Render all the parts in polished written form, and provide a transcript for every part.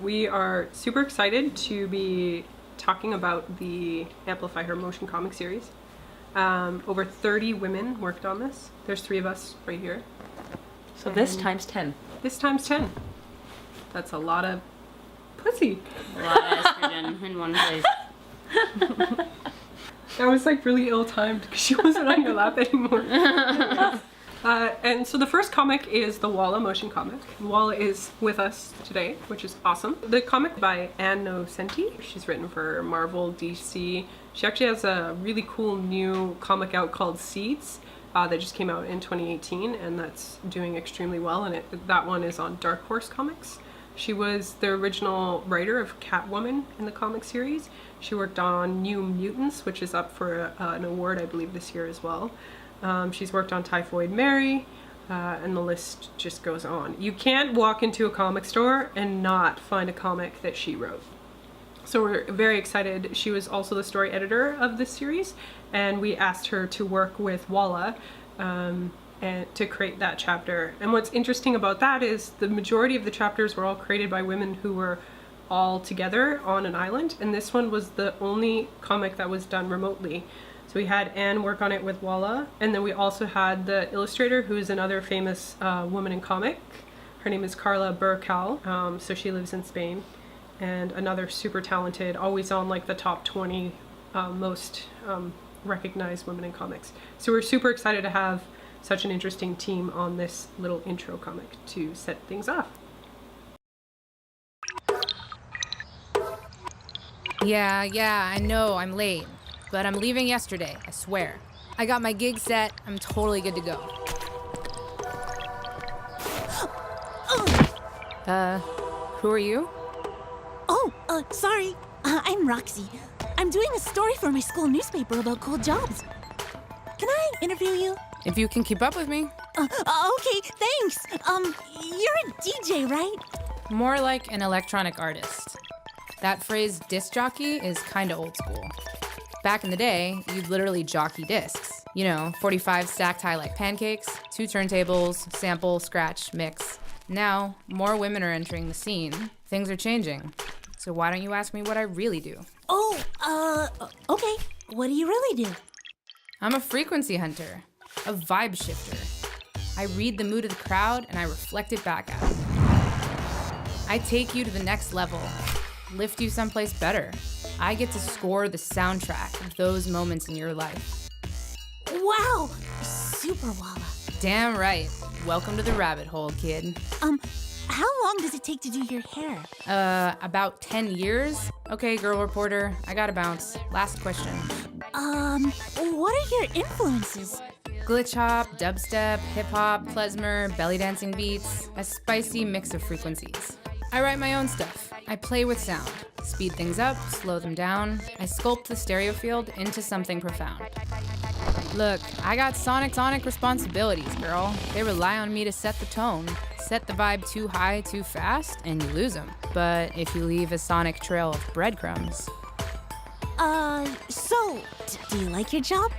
We are super excited to be talking about the Amplify Her motion comic series. Over 30 women worked on this. There's 3 of us right here. So this times 10. This times 10. That's a lot of pussy. A lot of estrogen in one place. That was like really ill-timed because she wasn't on your lap anymore. And so the first comic is the Walla motion comic. Walla is with us today, which is awesome. The comic by Ann Nocenti. She's written for Marvel, DC. She actually has a really cool new comic out called Seeds that just came out in 2018, and that's doing extremely well. And that one is on Dark Horse Comics. She was the original writer of Catwoman in the comic series. She worked on New Mutants, which is up for an award, I believe, this year as well. She's worked on Typhoid Mary, and the list just goes on. You can't walk into a comic store and not find a comic that she wrote. So we're very excited. She was also the story editor of this series, and we asked her to work with Walla and to create that chapter. And what's interesting about that is the majority of the chapters were all created by women who were all together on an island, and this one was the only comic that was done remotely. So we had Anne work on it with Walla, and then we also had the illustrator, who is another famous woman in comic. Her name is Carla Burcal, so she lives in Spain, and another super talented, always on like the top 20 most recognized women in comics. So we're super excited to have such an interesting team on this little intro comic to set things off. Yeah, I know I'm late, but I'm leaving yesterday, I swear. I got my gig set, I'm totally good to go. Who are you? Sorry. I'm Roxy. I'm doing a story for my school newspaper about cool jobs. Can I interview you? If you can keep up with me. Okay, thanks. You're a DJ, right? More like an electronic artist. That phrase disc jockey is kinda old school. Back in the day, you'd literally jockey discs. 45 stacked high like pancakes, 2 turntables, sample, scratch, mix. Now, more women are entering the scene. Things are changing. So why don't you ask me what I really do? Okay. What do you really do? I'm a frequency hunter, a vibe shifter. I read the mood of the crowd and I reflect it back at it. I take you to the next level, lift you someplace better. I get to score the soundtrack of those moments in your life. Wow! Super Walla. Damn right. Welcome to the rabbit hole, kid. How long does it take to do your hair? About 10 years? Okay, girl reporter, I gotta bounce. Last question. What are your influences? Glitch hop, dubstep, hip hop, klezmer, belly dancing beats, a spicy mix of frequencies. I write my own stuff. I play with sound, speed things up, slow them down. I sculpt the stereo field into something profound. Look, I got sonic responsibilities, girl. They rely on me to set the tone. Set the vibe too high, too fast, and you lose them. But if you leave a sonic trail of breadcrumbs... Do you like your job?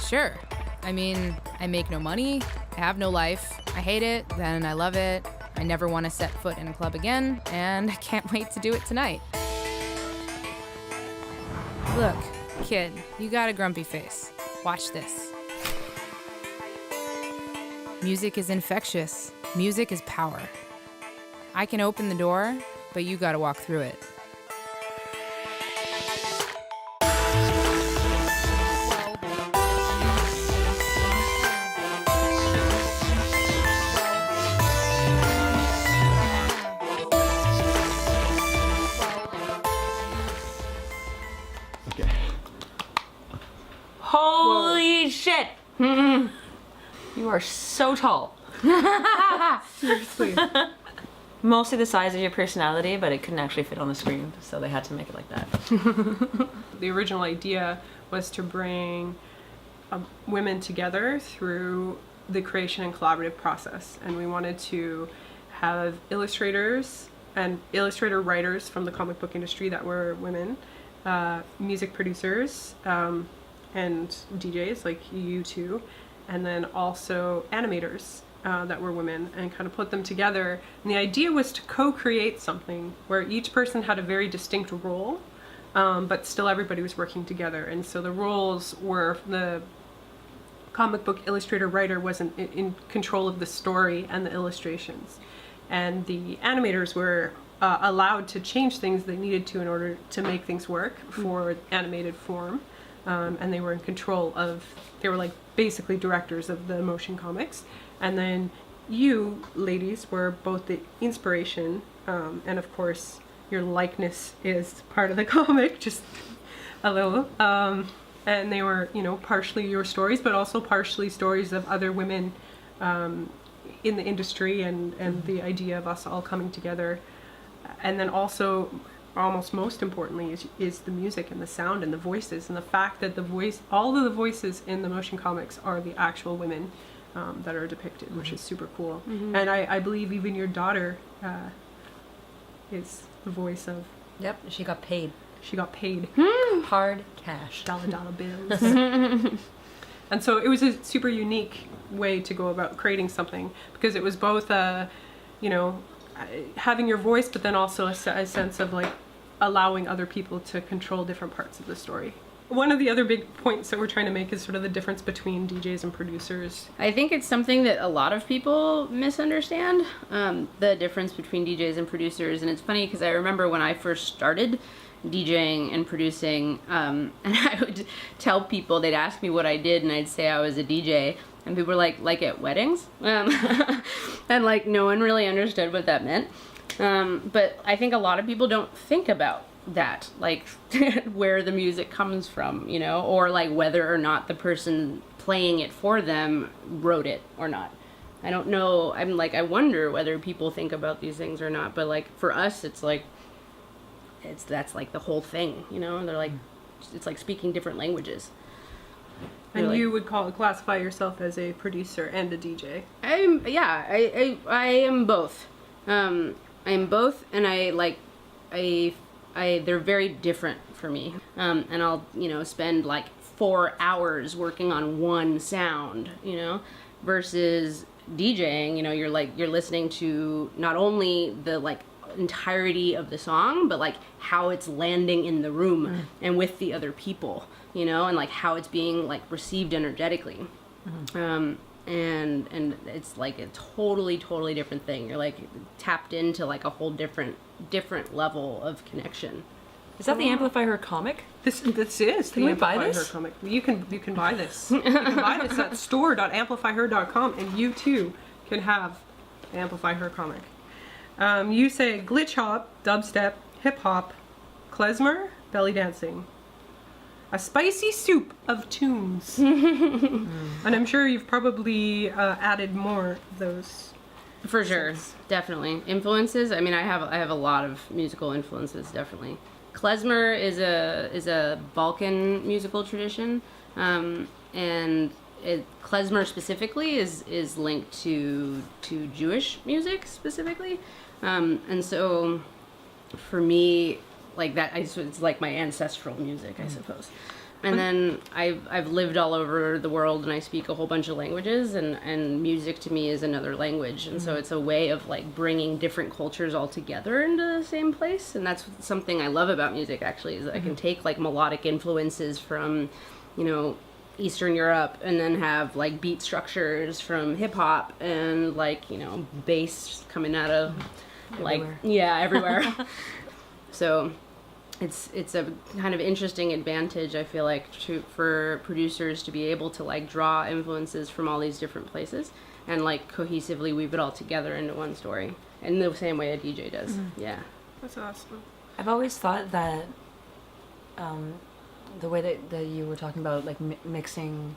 Sure. I mean, I make no money, I have no life, I hate it, then I love it, I never want to set foot in a club again, and I can't wait to do it tonight. Look, kid, you got a grumpy face. Watch this. Music is infectious. Music is power. I can open the door, but you gotta walk through it. Holy shit! You are so tall. Seriously. Mostly the size of your personality, but it couldn't actually fit on the screen, so they had to make it like that. The original idea was to bring women together through the creation and collaborative process, and we wanted to have illustrators and illustrator writers from the comic book industry that were women, music producers, and DJs like you two, and then also animators that were women and kind of put them together. And the idea was to co-create something where each person had a very distinct role, but still everybody was working together. And so the roles were the comic book illustrator writer wasn't in control of the story and the illustrations. And the animators were allowed to change things they needed to in order to make things work for animated form. And they were in control of, they were like basically directors of the motion comics. And then you ladies were both the inspiration, and of course your likeness is part of the comic, just a little. And they were, you know, partially your stories, but also partially stories of other women in the industry, and the idea of us all coming together. And then also, almost most importantly, is the music and the sound and the voices, and the fact that all of the voices in the motion comics are the actual women that are depicted, which is super cool. And I believe even your daughter is the voice of. Yep, she got paid. She got paid. Hard cash. Dollar bills. And so it was a super unique way to go about creating something, because it was both you know, having your voice, but then also a sense of like allowing other people to control different parts of the story. One of the other big points that we're trying to make is sort of the difference between DJs and producers. I think it's something that a lot of people misunderstand, the difference between DJs and producers. And it's funny because I remember when I first started DJing and producing, and I would tell people, they'd ask me what I did, and I'd say I was a DJ. And people were like at weddings? And like no one really understood what that meant. But I think a lot of people don't think about that, like where the music comes from, you know, or like whether or not the person playing it for them wrote it or not. I don't know. I'm like, I wonder whether people think about these things or not. But like for us, it's like, that's like the whole thing, you know. They're like, it's like speaking different languages. And you would classify yourself as a producer and a DJ. I am both. I'm both, and they're very different for me. And I'll, you know, spend like 4 hours working on one sound, you know, versus DJing, you know, you're listening to not only the like entirety of the song, but like how it's landing in the room and with the other people, you know, and like how it's being like received energetically. And it's like a totally different thing. You're like tapped into like a whole different level of connection. Is that the Amplify Her comic? This is Can the we buy Amplify this? Her comic. You can buy this. You can buy this at store.amplifyher.com, and you too can have the Amplify Her comic. You say glitch hop, dubstep, hip hop, klezmer, belly dancing. A spicy soup of tunes. And I'm sure you've probably added more of those. For sure, definitely. Influences, I mean, I have a lot of musical influences, definitely. Klezmer is a Balkan musical tradition, and klezmer specifically is linked to Jewish music specifically, and so for me, like that, it's like my ancestral music, I suppose. And then I've lived all over the world, and I speak a whole bunch of languages, and music to me is another language, and so it's a way of like bringing different cultures all together into the same place. And that's something I love about music, actually, is that I can take like melodic influences from, you know, Eastern Europe, and then have like beat structures from hip hop, and like, you know, bass coming out of like everywhere. So it's a kind of interesting advantage, I feel like, for producers to be able to like draw influences from all these different places and like cohesively weave it all together into one story in the same way a DJ does. Yeah, That's awesome. I've always thought that the way that you were talking about like mixing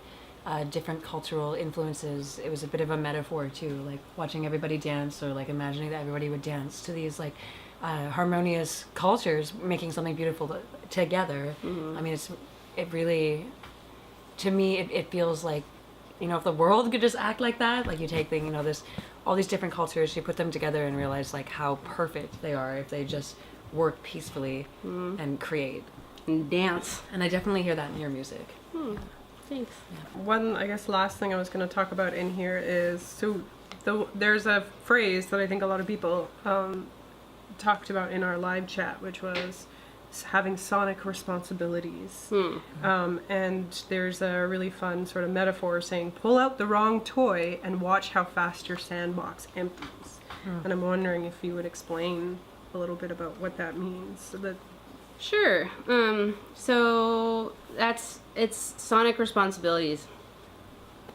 different cultural influences, it was a bit of a metaphor too, like watching everybody dance, or like imagining that everybody would dance to these like harmonious cultures making something beautiful together. I mean, it really, to me, it feels like, you know, if the world could just act like that, like you take you know, all these different cultures, you put them together and realize like how perfect they are if they just work peacefully and create and dance. And I definitely hear that in your music. Thanks. One, I guess, last thing I was going to talk about in here is, so there's a phrase that I think a lot of people talked about in our live chat, which was having sonic responsibilities. And there's a really fun sort of metaphor saying, pull out the wrong toy and watch how fast your sandbox empties. And I'm wondering if you would explain a little bit about what that means. So that Sure. So it's sonic responsibilities.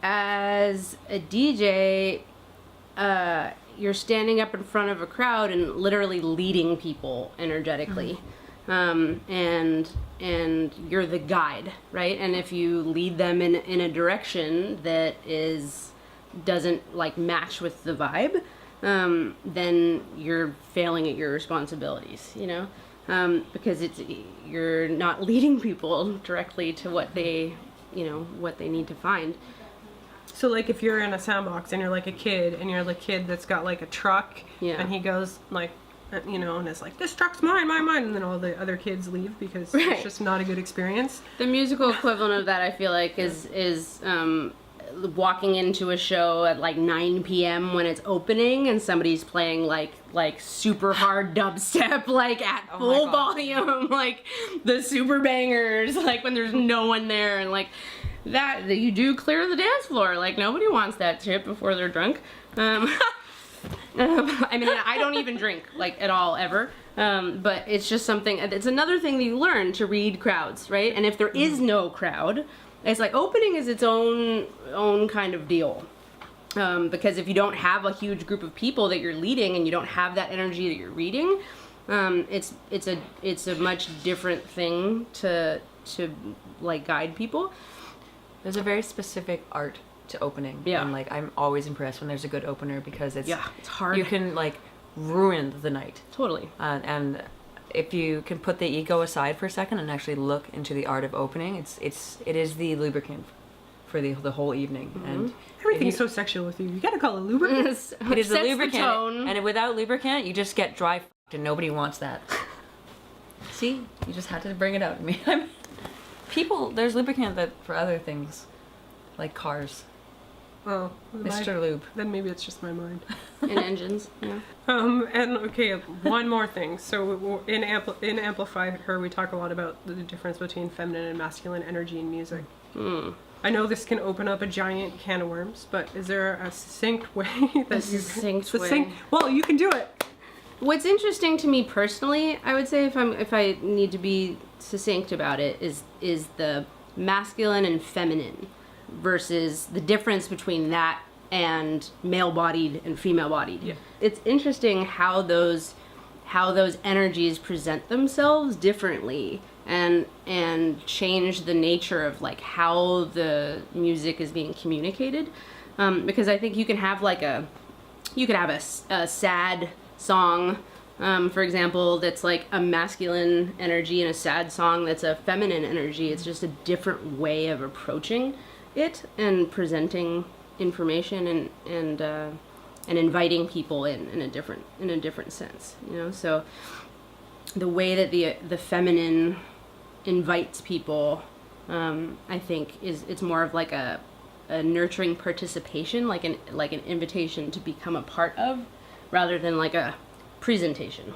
As a DJ, you're standing up in front of a crowd and literally leading people energetically. And you're the guide, right? And if you lead them in a direction that doesn't like match with the vibe, then you're failing at your responsibilities, you know? Because you're not leading people directly to what they need to find. So like if you're in a sandbox and you're like a kid and you're the kid that's got like a truck and he goes like, you know, and it's like, this truck's mine, and then all the other kids leave because it's just not a good experience. The musical equivalent of that, I feel like, is walking into a show at like 9 p.m. when it's opening and somebody's playing like super hard dubstep like at full volume, like the super bangers, like when there's no one there, and like that you do clear the dance floor. Like nobody wants that shit before they're drunk. I mean, I don't even drink like at all ever. But it's just something. It's another thing that you learn to read crowds, right? And if there is no crowd, it's like opening is its own kind of deal. Because if you don't have a huge group of people that you're leading and you don't have that energy that you're reading, it's a much different thing to like guide people. There's a very specific art to opening. Yeah. And like I'm always impressed when there's a good opener because it's hard. You can like ruin the night. Totally. And if you can put the ego aside for a second and actually look into the art of opening, it is the lubricant for the whole evening. And Everything's so sexual with you. You gotta call it lubricant. it is the Sets the lubricant. tone. And without lubricant, you just get dry and nobody wants that. See, you just had to bring it out to me. There's lubricant that for other things, like cars. Oh, Mr. Lube. Then maybe it's just my mind. And engines. Yeah. And okay, one more thing. So in Amplify Her, we talk a lot about the difference between feminine and masculine energy in music. I know this can open up a giant can of worms, but is there a succinct way Well, you can do it. What's interesting to me personally, I would say, if I need to be succinct about it, is the masculine and feminine versus the difference between that and male-bodied and female-bodied. Yeah. It's interesting how those energies present themselves differently and change the nature of like how the music is being communicated. Because I think you could have a sad song, for example, that's like a masculine energy, and a sad song that's a feminine energy. It's just a different way of approaching it and presenting information and inviting people in a different sense, you know. So the way that the feminine invites people, I think it's more of like a nurturing participation, like an invitation to become a part of, rather than like a presentation.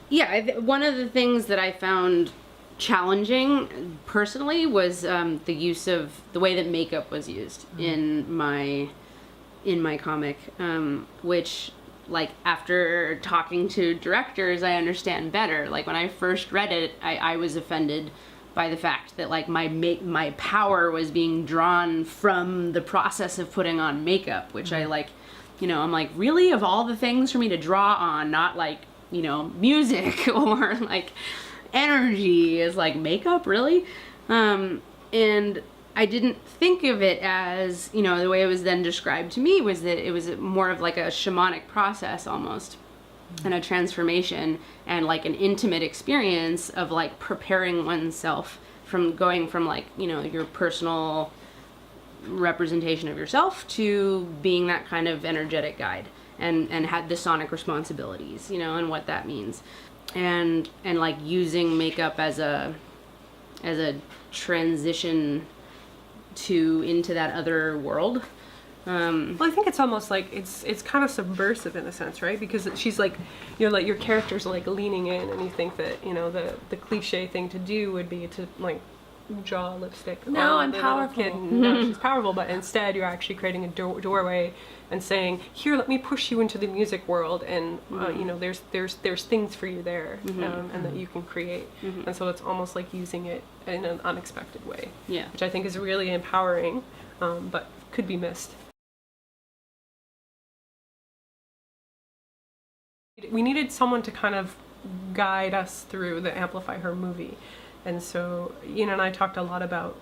Yeah, one of the things that I found challenging personally was the use of the way that makeup was used in my comic, which, like, after talking to directors, I understand better. Like, when I first read it, I was offended by the fact that like my power was being drawn from the process of putting on makeup, which I like, you know, I'm like, really, of all the things for me to draw on, not like, you know, music or like energy, is like makeup, really? And I didn't think of it as, you know, the way it was then described to me was that it was more of like a shamanic process almost, and a transformation and like an intimate experience of like preparing oneself from going from like, you know, your personal representation of yourself to being that kind of energetic guide, and had the sonic responsibilities, you know, and what that means, and like using makeup as a transition into that other world, Well, I think it's almost like it's kind of subversive in a sense, right? Because she's like, like your character's like leaning in, and you think that the cliche thing to do would be to like draw lipstick. No, on I'm the little powerful. kid, and no, she's powerful, but instead you're actually creating a doorway and saying, here, let me push you into the music world, and there's things for you there, and that you can create. And so it's almost like using it in an unexpected way, Yeah. which I think is really empowering, but could be missed. We needed someone to kind of guide us through the Amplify Her movie. And so Ian and I talked a lot about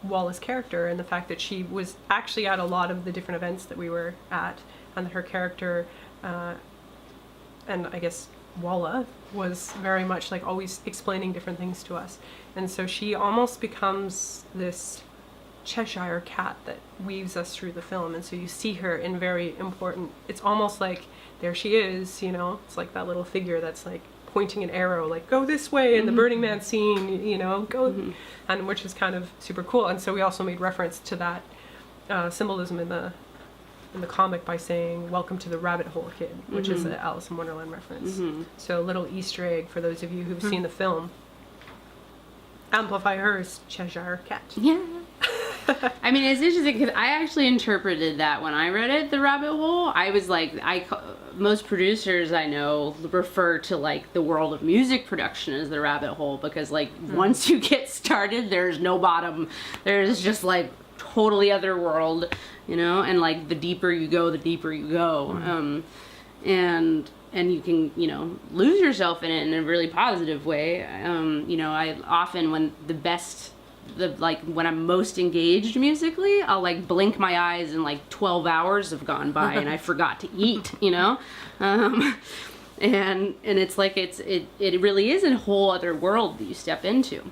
Walla's character and the fact that she was actually at a lot of the different events that we were at, and that her character, and I guess Walla, was very much like always explaining different things to us. And so she almost becomes this Cheshire cat that weaves us through the film. And so you see her in very important, it's almost like there she is, it's like that little figure that's like pointing an arrow, like go this way in the Burning Man scene, go, and which is kind of super cool. And so we also made reference to that symbolism in the comic by saying welcome to the rabbit hole, kid, which is an Alice in Wonderland reference. So a little Easter egg for those of you who've seen the film. Amplify Her's Cheshire cat. Yeah. I mean, it's interesting because I actually interpreted that when I read it, the rabbit hole. I was like, most producers I know refer to like the world of music production as the rabbit hole, because like once you get started, there's no bottom. There's just like totally other world, and like the deeper you go, the deeper you go. And you can, lose yourself in it in a really positive way. I often, when when I'm most engaged musically, I'll like blink my eyes and like 12 hours have gone by and I forgot to eat, and it's like it really is a whole other world that you step into.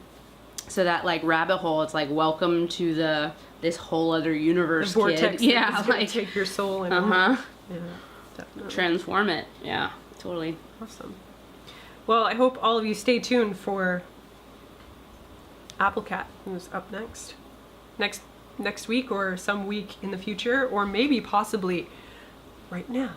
So that like rabbit hole, it's like welcome to this whole other universe, the vortex, kid. Yeah, like like take your soul and yeah, definitely. transform it. Yeah, totally. Awesome. Well, I hope all of you stay tuned for Applecat, who's up next week, or some week in the future, or maybe possibly right now.